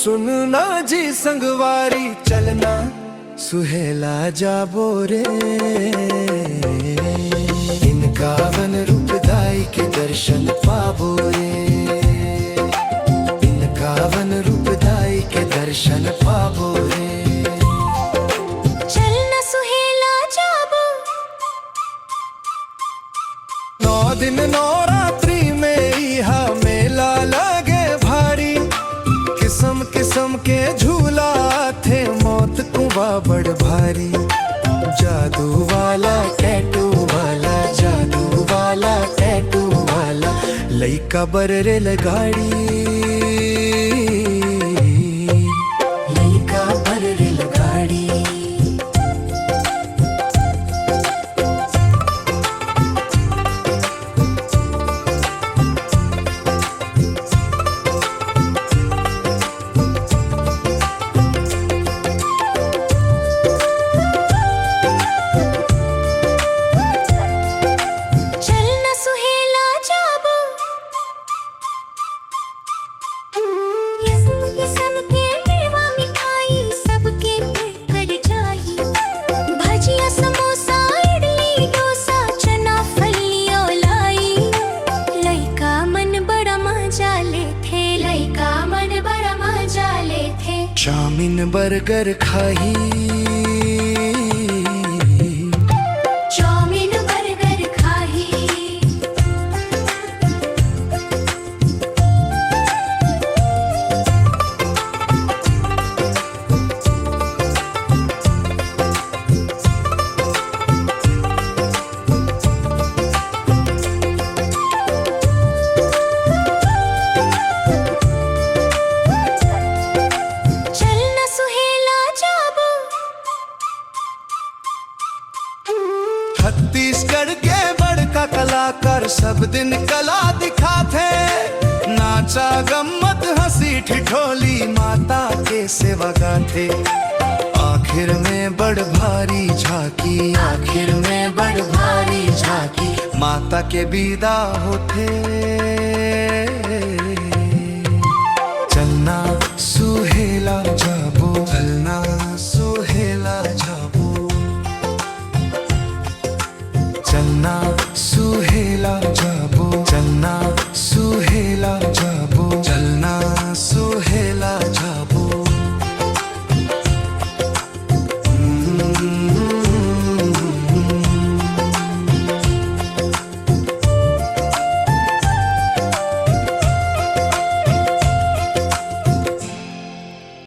सुनना जी संगवारी चलना सुहेला जाबो रे। इनका वन रूपदाई के दर्शन पाबो रे। इनका वन रूपदाई के दर्शन पाबो रे। चलना सुहेला जाबो। 9 दिन नवरात्रि में इहा मेला लगे भारी। किस्म किस्म के झूला थे मौत कुआ बड़ भारी। जादू वाला टैटू वाला, जादू वाला टैटू वाला, लइका बर रेलगाड़ी। लइका बर रेलगाड़ी। चलना सुहेला जाबो। किस्म किस्म के मेवा मिठाई सबके कर जाही। भजिया समोसा इडली डोसा चना फलियों लाई। लइका मन बड़ा मजा लेथे। लइका मन बड़ा मजा लेथे। चाउमीन बर्गर खाही। चाउमीन बर्गर खाही। चलना सुहेला जाबो। छत्तीसगढ़ के बड़का कलाकार सब दिन कला दिखाते। नाचा गम्मत हंसी ठिठोली माता के सेवा गाथे। आखिर में बड़ भारी झांकी, आखिर में बड़ भारी झांकी, माता के विदा होते। चलना